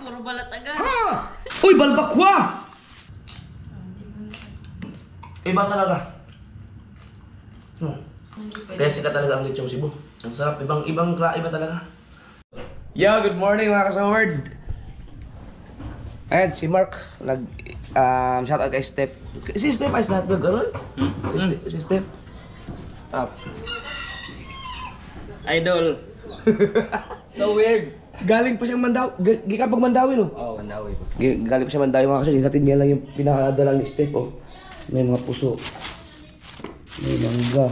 puro balat agad. Ha! Uy, balbakwa! Iba talaga. Kaya sikat talaga ang lechong Cebu. Ang sarap, ibang iba talaga. Yo, good morning mga kasaward. Ayan, si Mark, shoutout kay Steph. Si Steph ay lahat ba gano'n? Si Steph. Idol. So weird. Galing pa siyang Mandawi. Gika pag Mandawi, no? Oh, Mandawi. Galing pa siya Mandawi mga kasaward. Hinatid niya lang yung pinakadalang ni Steph, oh. May mga puso. May mangga.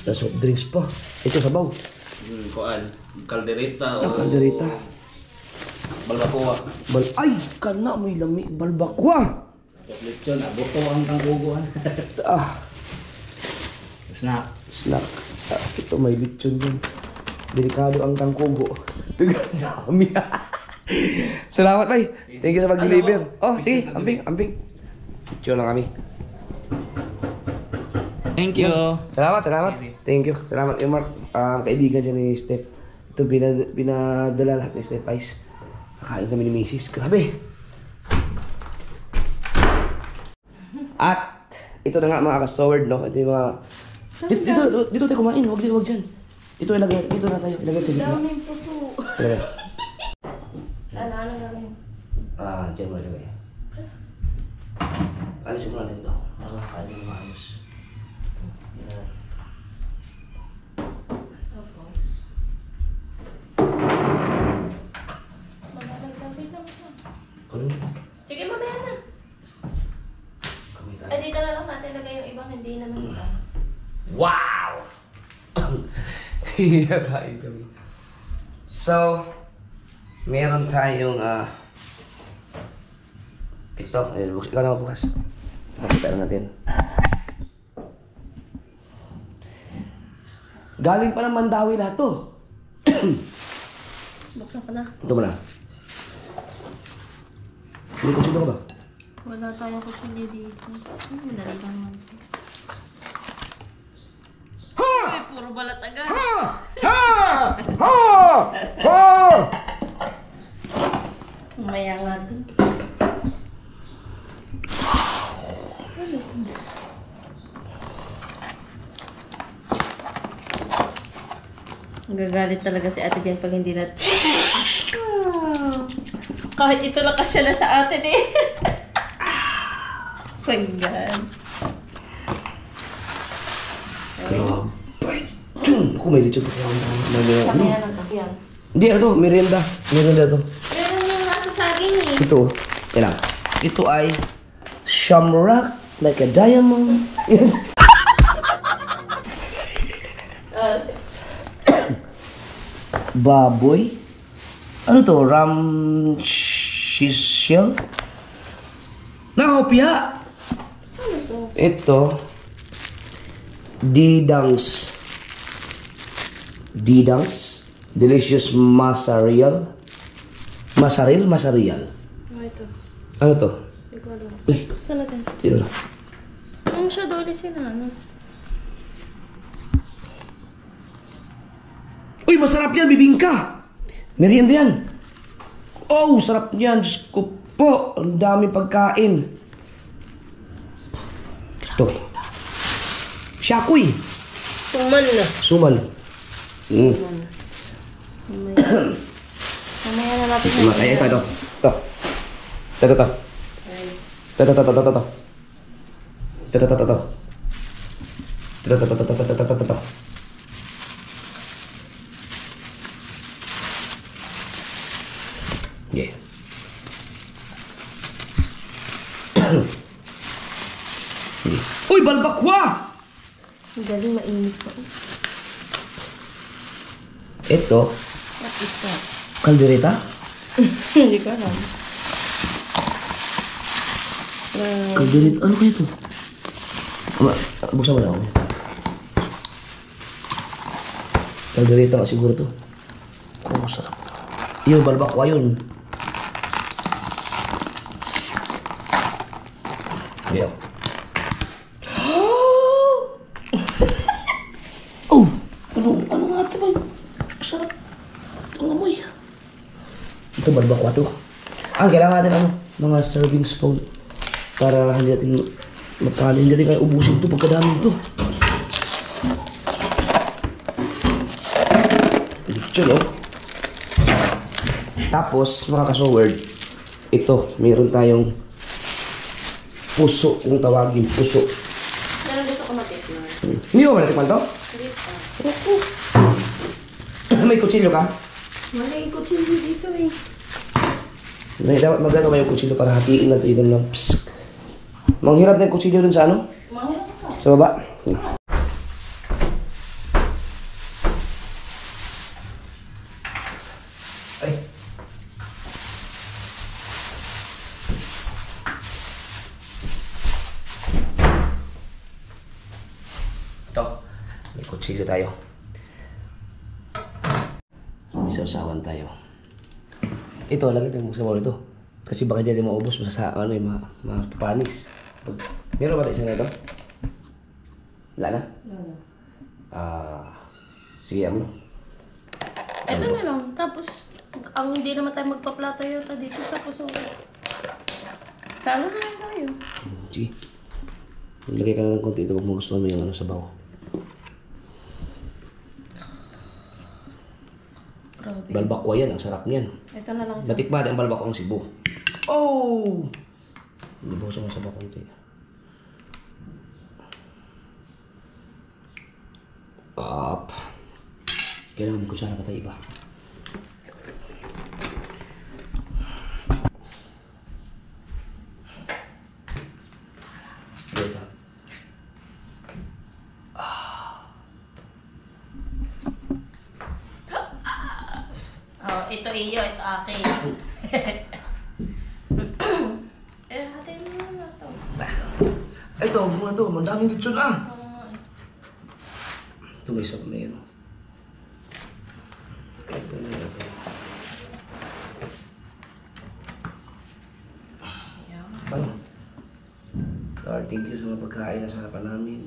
Tapos soft drinks pa. Ito sabaw. Kuan, kaldereta o Kaldereta. balbacoa. Ay, kana may lami. Balbakwa. Lechon, abuto ang tangguguan. Snack. Snack. Ito may lechon din. Delikado ang tangkugo. Dami. Salamat, bay. Thank you sa pag-deliver. Oh, sige. Amping. Lechon lang kami. Thank you. Salamat. Thank you. Salamat, Mark. Kaibigan siya ni Steph. Ito, pinadala lahat ni Steph Ice. Kakain kami ni Mrs. Grabe. At, ito na nga mga kasaward, no? Ito yung mga... Dito tayo kumain. Huwag dyan. Ito ilagay. Dito na tayo. Ilagay sa gitna. Daming puso. Ilagay. Ano gawin? Dyan mo ilagay. Alisin mo natin ito. Makakain mo maayos. Yan. Tapos. Magalagdapit lang siya. Kulong. Sige, mamaya na. Kamay tayo. Ay, dito na lang natin lagay yung ibang hindi naman isa. Wow! Kain kami. So, meron tayong ito. Ikaw na bukas. Nakita natin. Galing pa ng Mandawi lahat to. Buksan ko na. Ito mo na. May kutsito ka ba? Wala tayong kusili dito. Dali lang naman. Ay, puro balat agad. Mamaya nga din. Gagalit talaga si ate dyan pag hindi na... Kahit ito lang kasya na sa atin eh. Pagyan. Grabe. Ako may lechon ko kaya Kaya ng kapiyan. Hindi, merienda. Merienda to. Meron yung nasa saging eh. Ito, yan lang. Ito ay shamrock like a diamond. Baboy. Ano to? Ramshishel? Nakopya. Ano to? Ito. Didangs. Delicious masarial. Masarial? Ano ito? Ano to? Hindi ko alam. Uy, Saan natin? tira na. Ano siya doli sila? Ano? Uy, masarap yan, bibingka. Merienda yan. Oh, sarap yan. Diyos ko po. Ang dami pagkain. Ito. Shakoy. Tumal na. Sumal. Mamaya na natin Ay, ito. Ito. Yeah. Uy, balbakwa! Ang galing mainit pa. Ito, What is that? kaldereta. Hindi ko alam. Kaldereta, ano kaya ito? Buksan mo na ako. Kaldereta nga siguro to. Kung sarap. Yun, balbakwa yun. Yeah. Oh! Ano nga ito ba? Sarap. Ito nga mo Ito, balbakwa to. Kailangan natin mga serving spoon. Para hindi natin hindi natin kaya ubusin ito pagkadami ito. Lechon, oh. Tapos, mga kasoward, ito, mayroon tayong puso, kung tawagin, puso. Pero gusto ko matikman. Hindi mo ba natikman to? Hindi pa. May kutsilyo ka? Wala yung kutsilyo dito eh. Dapat magagawa yung kutsilyo para hatiin na ito. Ito lang. Psst. Manghirap na yung kutsilyo dun sa ano? Mahirap ka. Sa baba. Ay. Ito. May kutsilyo tayo. May sausawan tayo. Ito, lagay tayo sa bawal ito. Kasi baka dyan maubos sa mapapanis. Meron ba tayo isa na ito? Wala na? Wala. Sige, ano? Ito na lang. Tapos, ang hindi naman tayo magpa-plato yun dito sa puso. Salo na lang tayo. Sige. Lagay ka na ng konti ito pag magustuhan mo yung ano sa bawa. Grabe. Balbakwa yan, ang sarap niyan. Ito na lang isa. Batikbad ang balbakwang Cebu. Oh! Libusan mo sa bawang konti. Up. Kailangan may kutsara pa tayo iba. Dito. Oh, ito iyo, ito akin. Hatiin mo na ito. Ay, ito, muna to. Mandaming lechon ah. Oo. Ito may isang may ano. Ano? Lord, thank you sa mga pagkain na sa harapan namin.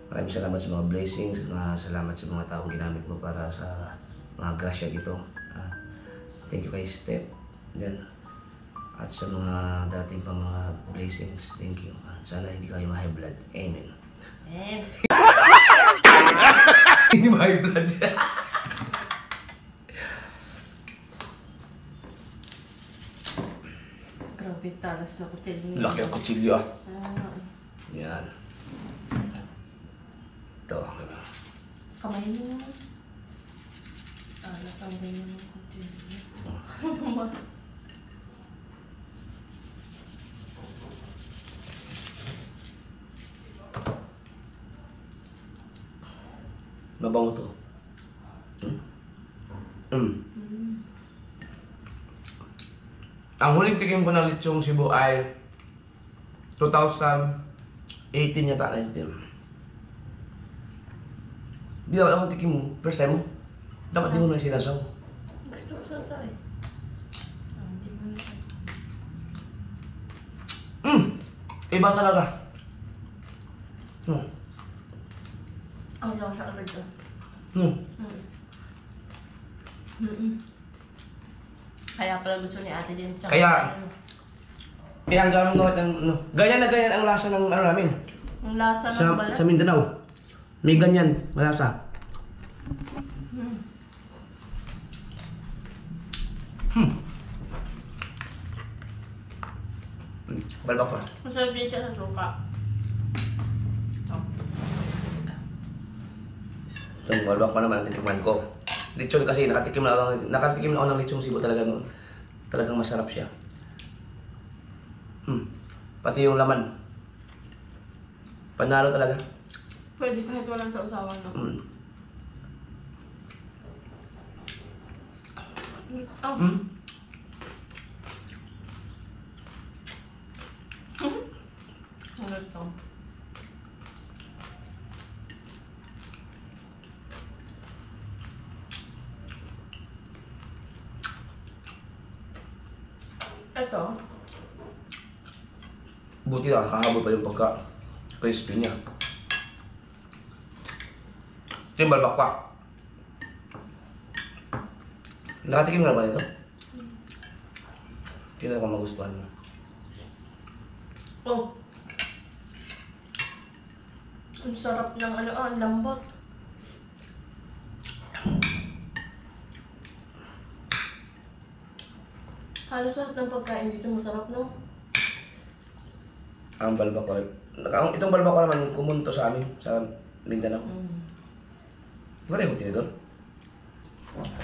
Maraming salamat sa mga blessings. Salamat sa mga taong ginamit mo para sa mga grasya ito. Thank you kay Steph. Yan. At sa mga dating pang mga blessings, thank you. Sana hindi kayo ma-high blood. Amen. Amen. Hindi ma-high blood. Grabe, talas na kutsilyo. Laki ang kutsilyo ah. Ah, Yan. Ito. kamay mo. Talas ang ganyan ng kutsilyo. Mabango to. Ang huling tikim ko ng lechong Cebu ay 2018 yata, 19. Di dapat akong tikim mo. First time mo. Dapat di mo na sinasaw. Gusto ko sa eh. Hindi mo na Iba talaga. ang lang sa agad to. Kaya pala gusto ni ate din. Tsaka Kaya- Kaya ang gamit naman ng ganyan na ganyan ang lasa ng ano namin. ang lasa ng balat. Sa Mindanao. May ganyan, malasa. Balbak pa. Masarap din siya sa suka. Yung balbak pa naman ang titikman ko. Lechon kasi nakatikim na ako ng lechong Cebu talaga noon. Talagang masarap siya. Pati yung laman. Panalo talaga. Pwede kahit walang sa usawan, no? Ano ito? Ito? Buti na kakahabol pa yung pagka-crispy niya. Ito yung balbak pa. Nakatikim nga ba nito? Tingnan ko magustuhan mo. Oh. Ang sarap ng ano, ang lambot. Halos lahat ng pagkain dito masarap, no? Ang balbacoa. Itong balbacoa naman, kumunto sa amin, sa Mindanao. Wala yung tinidor?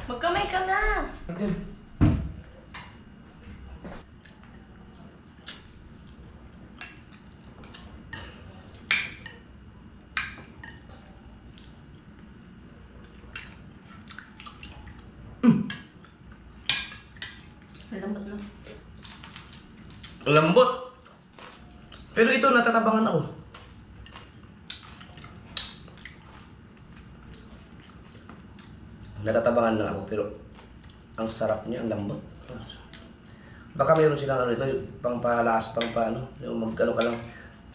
Magkamay ka na! Ang lambot na. Lambot! Pero ito, natatabangan ako. Natatabangan lang ako, pero ang sarap niya, ang lambot. Baka mayroon silang ano ito, pang palas, pang paano, magkano ka lang.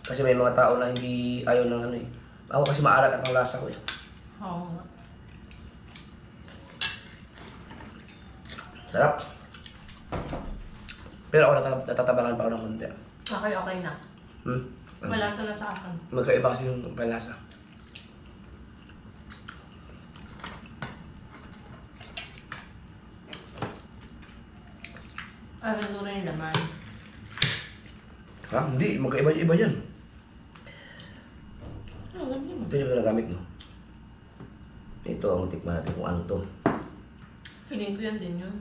Kasi may mga tao na hindi ayaw ng ano eh. Ako kasi maalat ang lasa ko eh. Oo nga. Sarap. Pero ako natatabangan pa ako ng konti. Okay na. Malasa na sa akin. Magkaiba kasi yung palasa. Agad rin yung laman. Ha? Hindi, magkaiba-iba yan. Alam niyo. Ito yung nagamit mo. Ito, ang tikman natin kung ano to. Feeling ko yan din yun.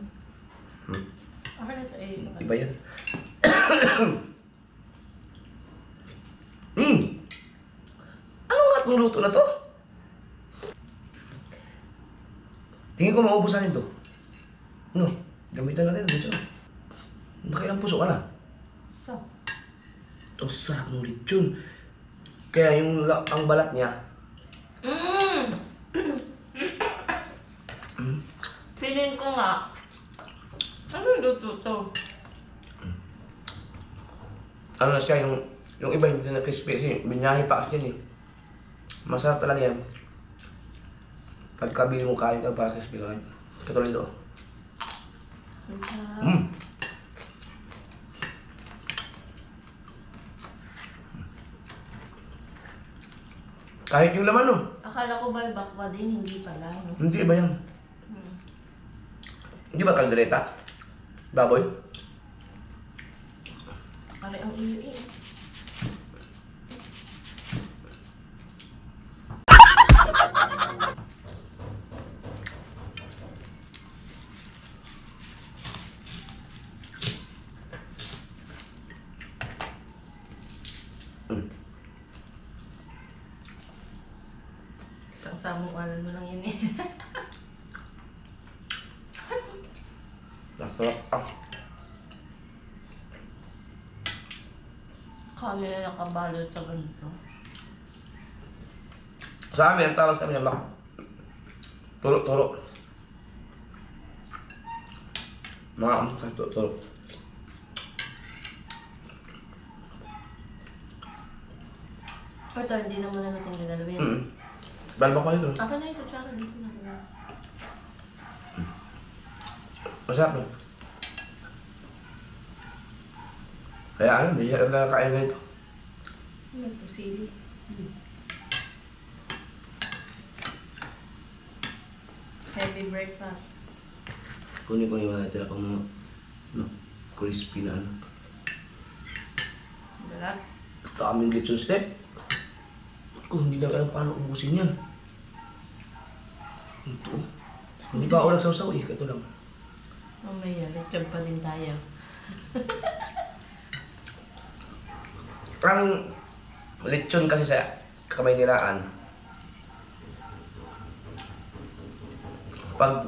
Okay na ito eh. Iba yan. Ano nga itong luto na to? Tingin ko maubusan ito. No, gamitan natin dito. Nakailang puso ka na. So. Ang sarap ng lechon. Kaya yung ang balat niya. Feeling ko nga. Ano yung luto to? Ano na siya, yung iba hindi na crispy kasi binyahe pa kasi yan eh. Masarap talaga yan. Pagkabili mo kain ka para crispy kain. Katulad ito. Kahit yung laman no. Akala ko balbakwa din, hindi pala. No? Hindi iba yan. Hindi ba kaldereta? Baboy? Pare ang iyo eh. Isang samuanan mo lang yun eh. Nasarap ah. Kami na nakabalot sa ganito. Sa amin, ang tawag sa amin, turo-turo. Mga turo-turo. Ito, hindi naman na natin ginalawin. Balba ko ito. Akin na yung kutsara dito na. Masarap no? Kaya ano, may hirap na kain na ito. Ano ito, sili? Heavy breakfast. Kunin ko yung mga tira pang mga crispy na ano. Dalat. Kaming lechon step. Ko, hindi na alam paano ubusin yan. Ito. Hindi pa ako nagsawsaw eh, ito lang. Mamaya, lechon pa din tayo. Ang lechon kasi sa Kamaynilaan, pag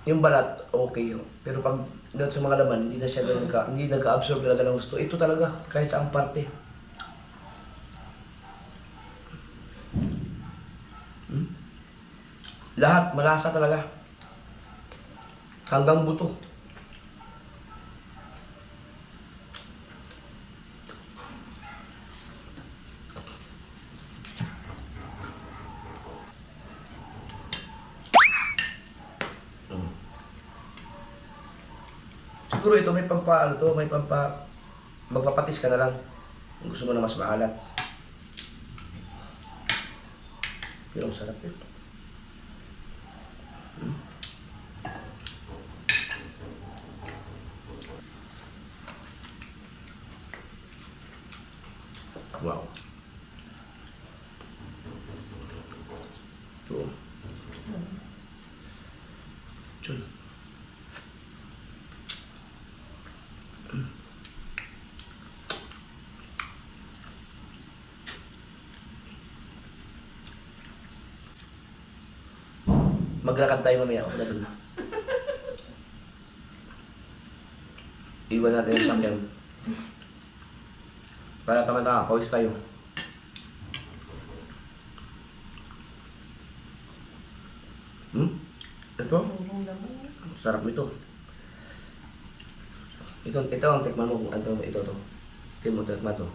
yung balat, okay yun. Pero pag doon sa mga laman, hindi na siya ganun hindi nagka-absorb talaga ng gusto. Ito talaga, kahit sa ang parte. Lahat, malasa talaga. Hanggang buto. Siguro ito may pampa, ano to, may pampa, magpapatis ka na lang. Kung gusto mo na mas maalat. Pero ang sarap yun. Wow. Ito. Ito. Maglakad tayo mamaya. Ako na dun. Iwan natin yung sakyan. Para tama-tama, pawis tayo. Ito? Sarap nito. Ito ang tikman mo kung ano ito to. Tikman to.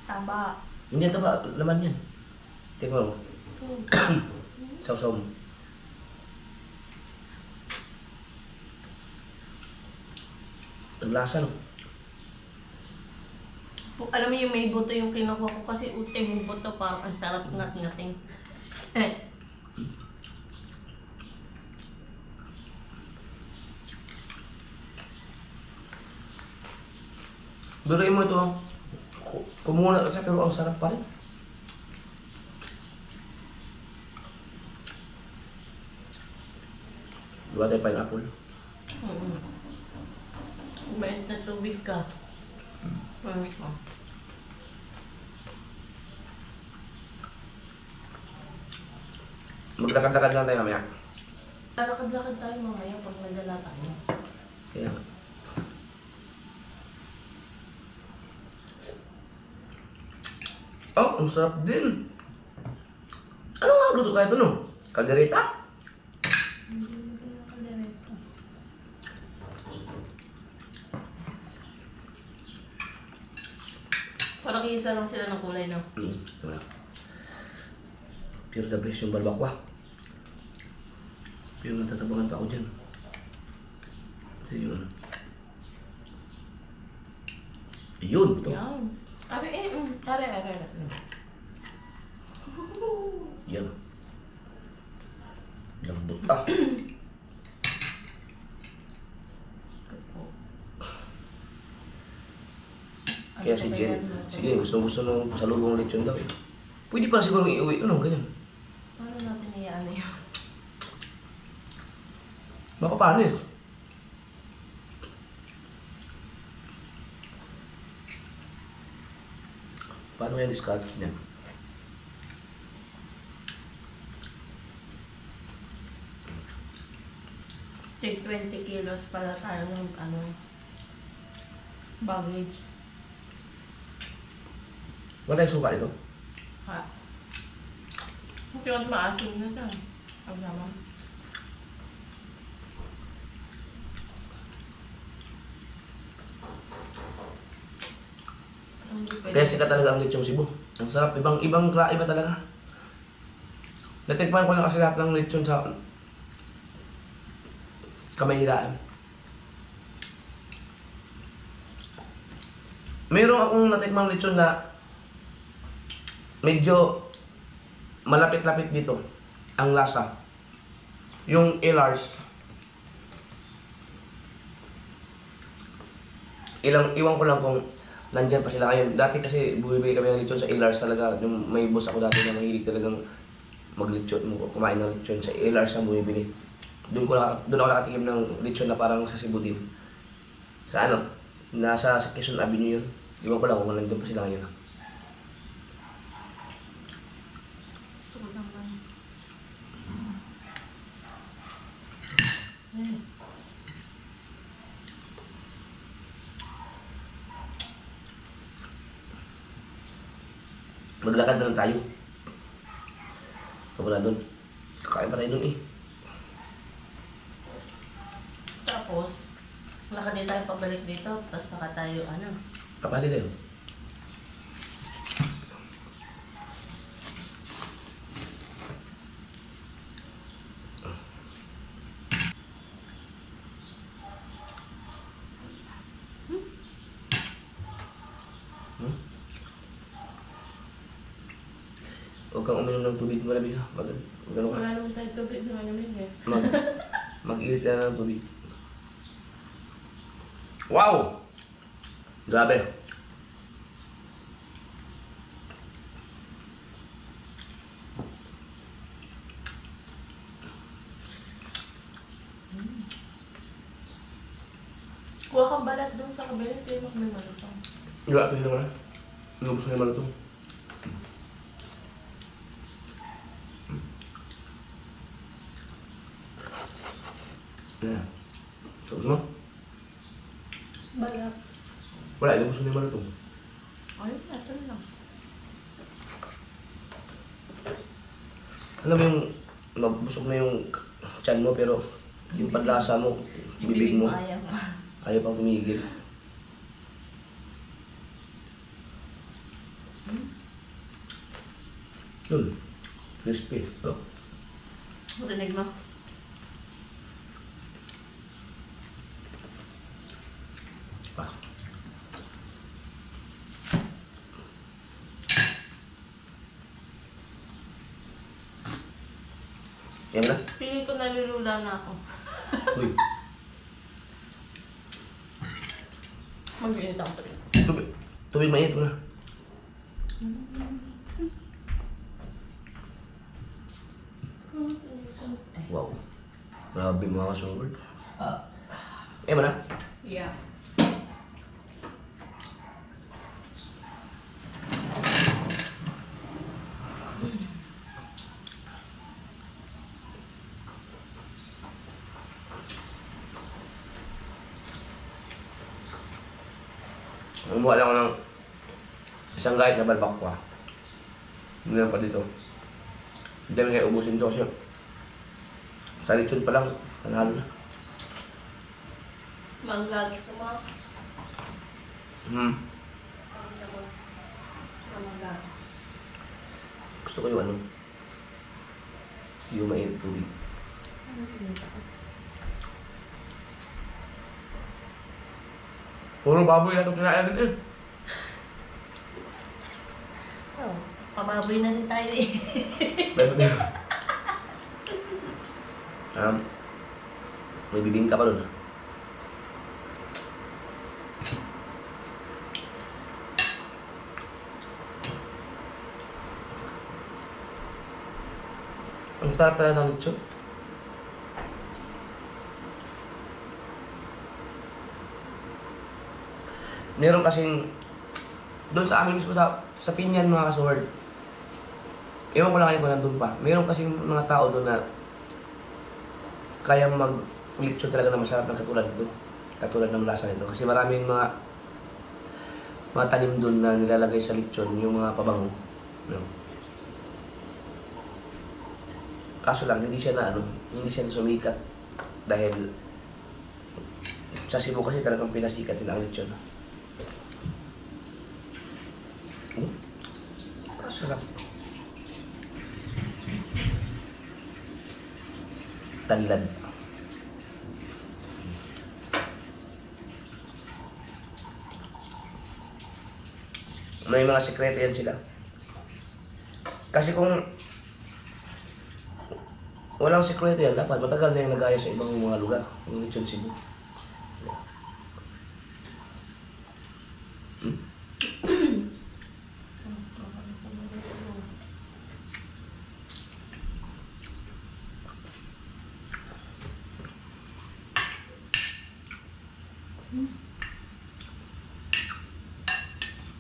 Taba. Hindi taba, laman yan. Tikman mo. Saw-saw mo. Ang lasa no? Alam mo yung may buto yung kinuha ko kasi uteng yung buto parang ang sarap ngat-ngating. Biruin mo ito. Kumuha na siya pero ang sarap pa rin. Diba tayo pineapple? Mait na tubig ka. Maglakad-lakad lang tayo mamaya. Lakad-lakad tayo mamaya pag nadala tayo. Kaya. Oh, ang sarap din. Ano nga luto kaya ito no? Kaldereta? Parang isa lang sila ng kulay, no? Diba? Pure the best yung balbakwa. Pero natatabangan pa ako dyan. Ito yun. Yun, ito. Yan. Are. Yan. Lambot. Ah! Kaya si Jen, sige, gusto nung salubong lechon daw eh. Pwede pala siguro iuwi ito, no? Ganyan. Paano natin iyaan yun? Baka paano eh. Paano kaya discard niya? Take 20 kilos pala tayo ng baggage. Wala yung suka ito? Ha? Okay, huwag maasim na dyan. Ang naman. Kaya sikat talaga ang lechong Cebu. Ang sarap, iba talaga. Natikman ko na kasi lahat ng lechon sa Kamaynilaan. Meron akong natikmang lechon na medyo malapit-lapit dito ang lasa. Yung Ilars. Iwan ko lang kung nandyan pa sila ngayon. Dati kasi bumibili kami ng lechon sa Ilars talaga. Yung may boss ako dati na mahilig talagang maglechon, kumain ng lechon sa Ilars ang bumibili. Doon ako nakatikim ng lechon na parang sa Cebu din. Sa nasa Quezon Avenue yun. Iwan ko lang kung nandun pa sila ngayon. Gusto ko naman. Maglakad na lang tayo. Wala doon. Kakain pa tayo doon eh. Tapos, lakad din tayo pabalik dito, tapos saka tayo, Kapali tayo. Huwag kang uminom ng tubig malamig ha. Mag ano ka? Wala naman tayong tubig na malamig eh. Mag-irit ka na ng tubig. Wow! Grabe. Kuha kang balat doon sa kabila, ito yung may malutong. Wala, ito yun naman. Inubos na yung malutong. Ayan. Tapos mo? Balat. Wala, inubos na yung malutong. Ayun, ito na lang. Alam mo yung mabusog na yung tiyan mo pero yung panlasa mo, bibig mo, Ayaw pa. ayaw pang tumigil. Yun. Crispy. Oh. Rinig mo. Pa. Yan na. Feeling ko nalulula na ako. Uy. Mag-init ako tubig. Tubig. Tubig mainit mo na. Wow. Grabe mga kasungod. Eh, mana? Yeah. Kumuha lang ako ng isang kahit na balbakwa. Hindi lang pa dito. Hindi namin kayo ubusin to kasi sa lechon pa lang, panalo na. Mangga gusto mo? Gusto ko. Mangga. Gusto ko yung ano, yung mainit tubig. Puro baboy na itong kinain natin eh. Oh, pababoy na din tayo eh. Bebe, bebe. May bibingka pa dun. Ang sarap talaga ng lechon. Meron kasing doon sa amin mismo sa Pinyan mga kasword. Ewan ko lang kayo kung nandun pa. Meron kasing mga tao doon na kaya mag-lechon talaga na masarap ng katulad doon. Katulad ng lasa nito. Kasi maraming mga tanim doon na nilalagay sa lechon, yung mga pabango. No? Kaso lang, hindi siya hindi siya sumikat. Dahil sa Cebu kasi talagang pinasikat nila ang lechon. Sarap. Tanlad. May mga sekreto yan sila. Kasi kung walang sekreto yan, dapat matagal na yung nagaya sa ibang mga lugar. Yung lechon Cebu.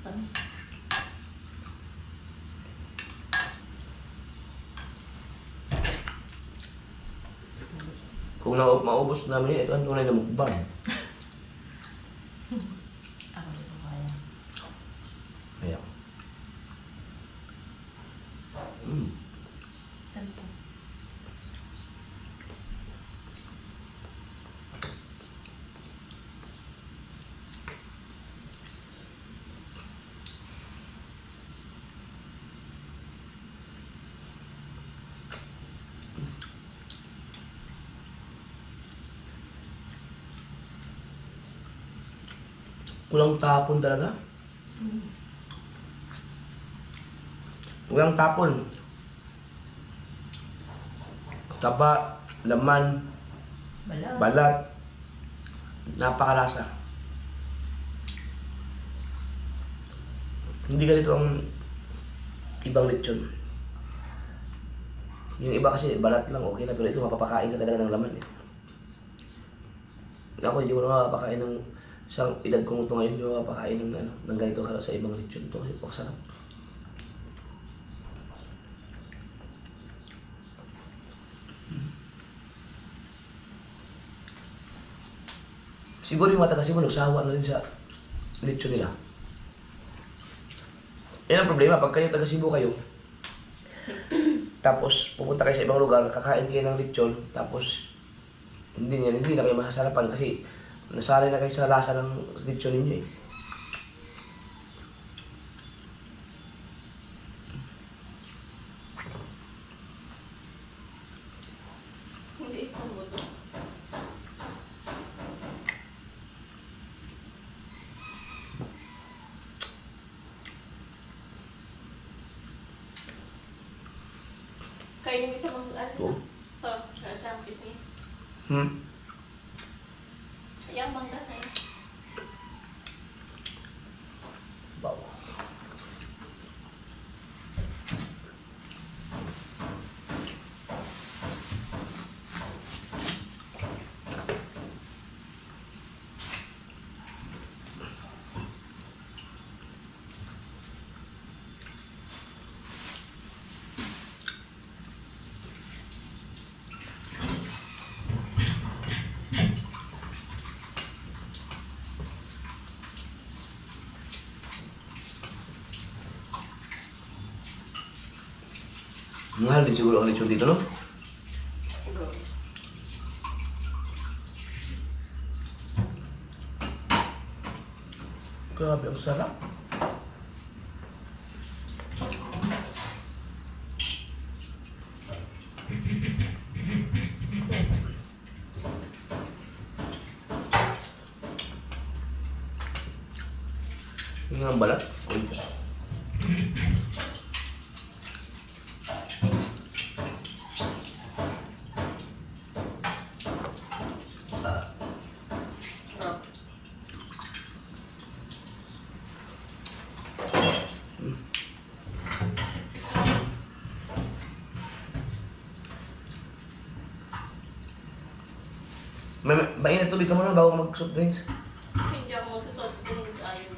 Tamis. Kung maubos namin yan, ito ang tunay na mukbang. Ako di ko kaya. Ayan. Tamis na. Walang tapon talaga. Walang tapon. taba, laman, Bala. balat. Napakalasa. Hindi ganito ang ibang lechon. Yung iba kasi balat lang, okay na. Pero ito mapapakain ka talaga ng laman eh. Ako hindi mo na mapapakain ng isang edad kong ito ngayon. Hindi mo mapapakain ng ganito sa ibang lechon. Ito kasi pakasarap. Siguro yung mga taga-Cebu, nagsawa na rin sa lechon nila. Yan ang problema, pag kayo taga-Cebu kayo, tapos pupunta kayo sa ibang lugar, kakain kayo ng lechon, tapos hindi na kayo masasarapan kasi nasanay na kayo sa lasa ng lechon ninyo eh. Hindi ikaw mo to. Kayo yung isa mong Oo. siyang pisngi. Hmm? Yang mangga sa'yo. Wow. Mahal din siguro ang lechon dito, no? Grabe, ang sarap. Yung ang balat. Mainit tubig ka muna bago mag-soft drinks. Hindi ako magsasoft drinks. Ayaw ko.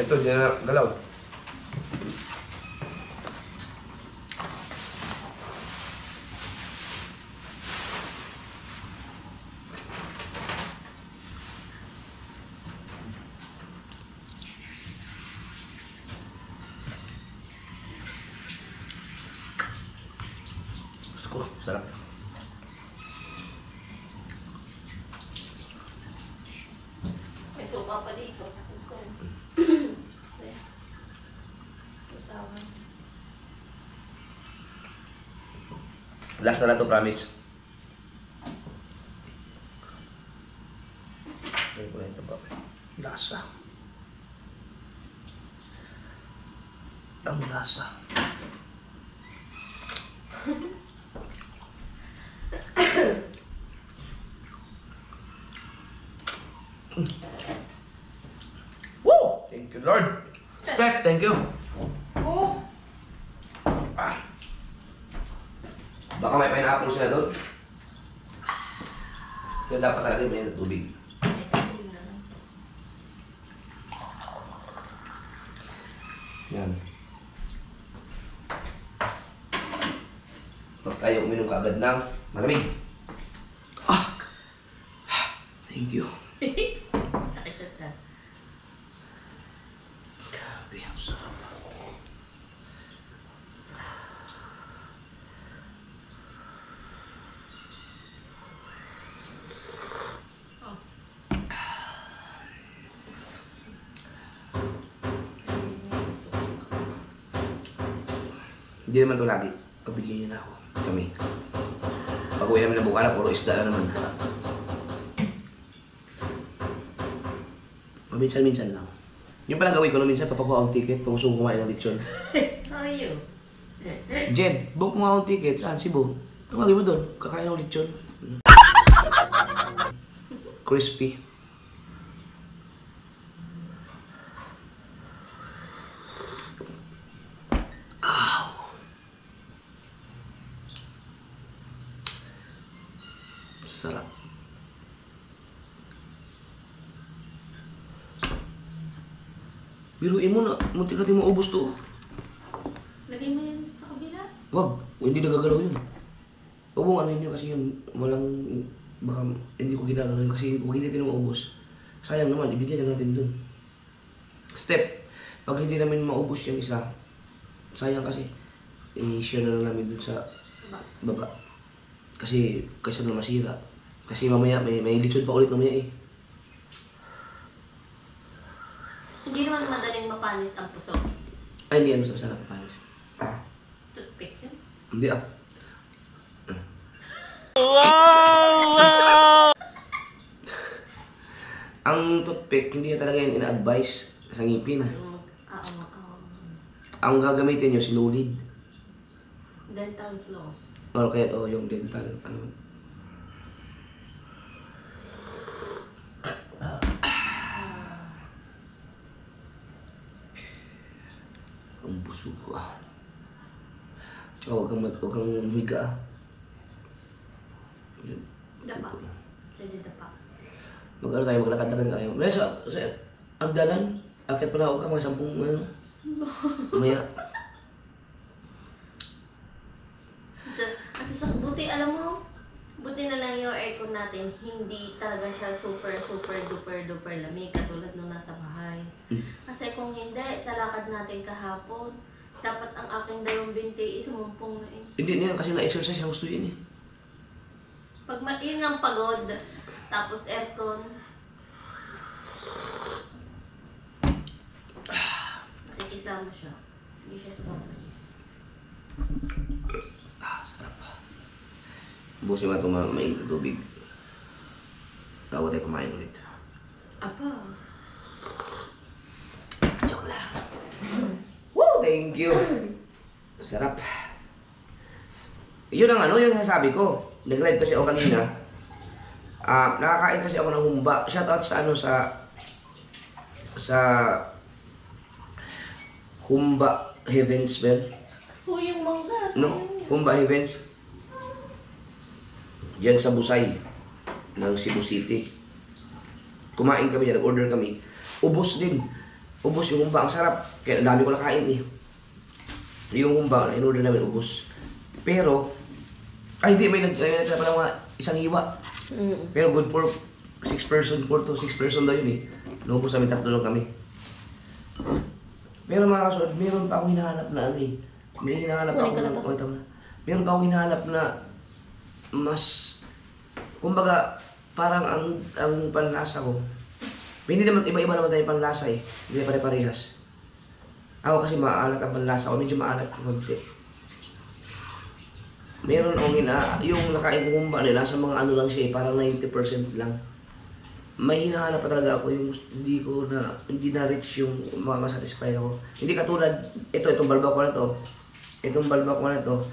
Ito, di na galaw. Gusto ko, sarap. May suka pa dito. So, usawan. Last na lang to, promise. Ganyan ko na ito pa. Lasa. Ang lasa. Woo! Thank you, Lord. Step, thank you. Oh! Ah. Baka may pineapple sila doon. Kaya dapat talaga may tubig. May tubig na lang. Yan. Huwag tayo uminom ka agad ng malamig. Ah! Thank you. Grabe, ang sarap. Hindi naman to lagi. Pabigyan niyo na ako. Kami. Pag uwi namin na bukala, puro isda na naman. Minsan-minsan lang. Yung palang gawin ko na minsan, papakuha akong ticket pag gusto ko kumain ng lechon. How are you? Jen, book mo akong ticket. Saan? Cebu. Ang gagawin mo doon? Kakain ng lechon. Crispy. Sarap. Biruin mo na, muntik natin maubos to. Lagay mo yan sa kabila. Wag, hindi nagagalaw yun. Huwag mong ano yun kasi yun, walang, baka hindi ko ginagalaw yun kasi huwag hindi natin maubos. Sayang naman, ibigay na natin dun. Step, pag hindi namin maubos yung isa, sayang kasi, i-share na lang namin dun sa baba. Kasi, kasi na masira. Kasi mamaya, may lechon pa ulit mamaya eh. Hindi naman madaling mapanis ang puso. Ay, hindi ano sa sarap panis. Toothpick yun. Hindi ah. Ang toothpick, hindi talaga yan ina-advise sa ngipin. Ang gagamitin nyo, sinulid. Dental floss. Or kaya, yung dental, ano. Ang busog ko ah. Tsaka huwag kang humiga ah. Yun. Dapa. Pwede dapa. Mag-ano tayo, maglakad-lakad tayo. May sa agdanan, akit pa na ako ka, mga 10 ano. Maya. Kasi sa buti, alam mo, buti na lang yung aircon natin, hindi talaga siya super duper lamig katulad nung nasa bahay. Kasi kung hindi, sa lakad natin kahapon, dapat ang aking dalawang binti isumumpong na eh. Hindi niya kasi na-exercise ang gusto yun eh. Pag yun ang pagod, tapos aircon, nakikisama siya. Hindi siya sumasaya. Sarap. Busin mo itong mainit na tubig. Bago tayo kumain ulit. Apa? Joke lang. Woo! Thank you. Sarap. Yun ang ano, yung sasabi ko. Nag-live kasi ako kanina. Nakakain kasi ako ng humba. Shoutout sa ano sa Humba Heavens Bell. Yung mangga. No? Humba Heavens. Diyan sa Busay ng Cebu City. Kumain kami dyan, nag-order kami. Ubos din. Ubos yung humba. Ang sarap. Kaya ang dami ko nakain eh. Yung humba na in-order namin, ubos. Pero, hindi, may nagtira pa ng mga isang hiwa. Pero good for 6 person, 4 to 6 person daw yun eh. Naubos namin, 3 lang kami. Pero mga kasunod, meron pa akong hinahanap na ano eh. May hinahanap ako na, meron pa akong hinahanap na mas, kumbaga, parang ang panlasa ko. Hindi naman, iba-iba naman tayo panlasa eh. Hindi pare-parehas. Ako kasi maalat ang panlasa ko, medyo maalat ko konti. Meron akong yung nakain ko humba nila, sa mga ano lang siya eh, parang 90% lang. May hinahanap pa talaga ako yung hindi na-reach yung masatisfy ako. Hindi katulad, itong balbako na to. Itong balbako na to,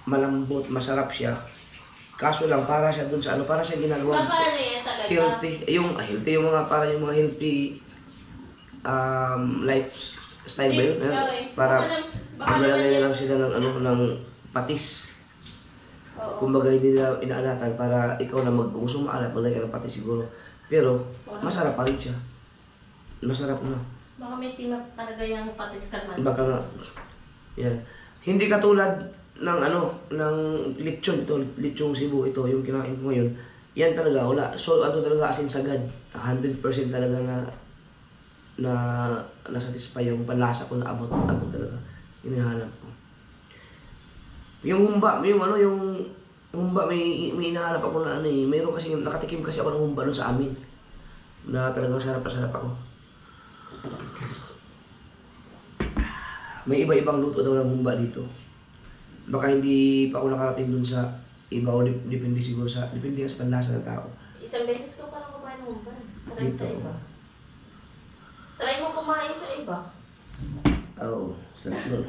malambot, masarap siya. Kaso lang, para siya dun sa ano, para siya ginagawa healthy. Healthy yung mga, para yung mga healthy lifestyle ba yun? Para maglalagay na lang sila ng ano, ng patis. Kumbaga hindi nila inaalatan para ikaw na gusto maalat, maglagay ng patis siguro. Pero, masarap pa rin siya. Masarap na. Baka may timap talaga yung patis kalman. Baka nga. Yan. Hindi katulad ng ano, ng lechon ito, lechong Cebu ito, yung kinain ko ngayon. Yan talaga, wala. So, ano talaga asin sagad. 100% talaga na satisfy yung panlasa ko na abot talaga. Hinahanap ko. Yung humba, yung humba, may hinahanap ako na ano eh. Mayroon kasi, nakatikim kasi ako ng humba doon sa amin. Na talagang sarap na sarap ako. May iba-ibang luto daw ng humba dito. baka hindi pa ako nakarating dun sa iba o depende siguro sa, depende sa panlasa ng tao. Isang beses ko parang kumain ng humban. Try Dito. sa iba. Try mo kumain sa iba. Oo, sarap nun.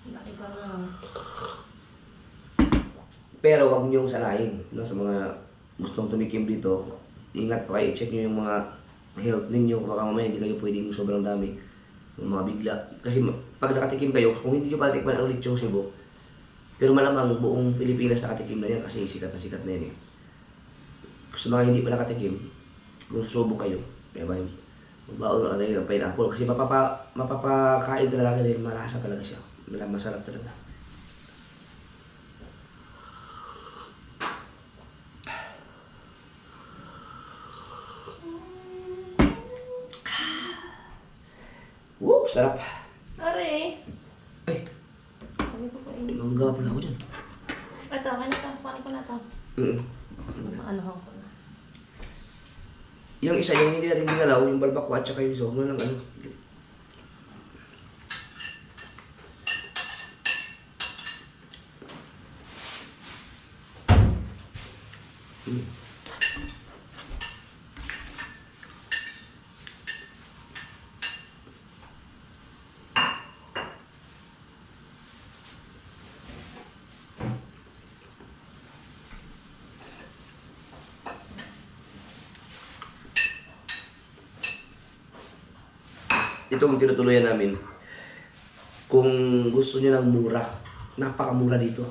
Laki pa nga. Pero wag niyong sanayin, no, sa mga gustong tumikim dito. Ingat pa kayo, check niyo yung mga health ninyo, baka mamaya hindi kayo pwedeng sobrang dami, yung mga bigla. Kasi pag nakatikim kayo, kung hindi nyo pala tikman ang lechong Cebu, pero malamang buong Pilipinas nakatikim na yan kasi sikat na yan eh. Sa mga hindi pa nakatikim, kung susubo kayo, may ba yung magbaon ano yun, ang pineapple, kasi mapapakain talaga dahil malasa talaga siya. Masarap talaga. Woo, sarap. Are. Ay, Sabi ko pa may eh. mangga pala ako dyan. Ito, kaya na ito. Kuhanin ko na ito. Ano ko na. Yung isa, yung hindi natin dinalaw, yung balbakwa at saka yung sono ng ano. Ito ang tinutuluyan namin. Kung gusto niya ng mura, napakamura dito.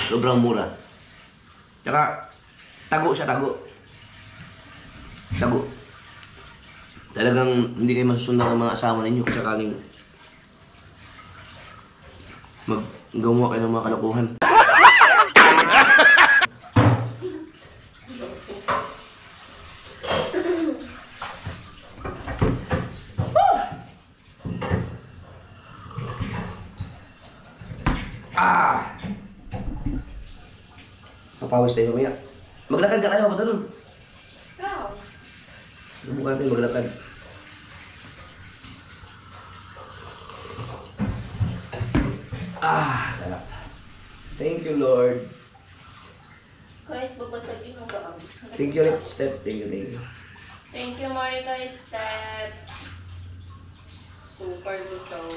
Sobrang mura. Tsaka, tago siya, tago. Tago. Talagang hindi kayo masusundan ng mga asawa ninyo kung sakaling maggawa kayo ng mga kalokohan. Ah! Papawis tayo mamaya. Maglakad ka kayo, patalon. Ikaw. Subukan natin maglakad. Ah, sarap. Thank you, Lord. Kahit babasagin mo ba ang... Thank you, ulit, Step. Thank you, thank you. Thank you, Marika Step. Super busog.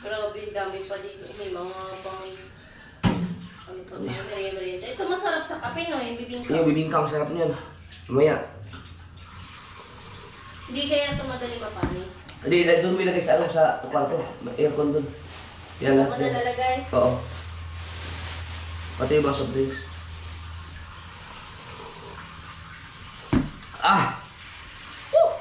Grabe, dami pa dito. May mga pang... Ano pa, merienda. Ito masarap sa kape, no? Yung bibingka. Yung bibingka, ang sarap niyan. Mamaya. Hindi kaya ito madali mapanis. Hindi, doon mo ilagay sa ano, sa kwarto. May aircon doon. Yan Ano lahat mo yan. nalalagay? Oo. Pati yung mga soft drinks. Ah!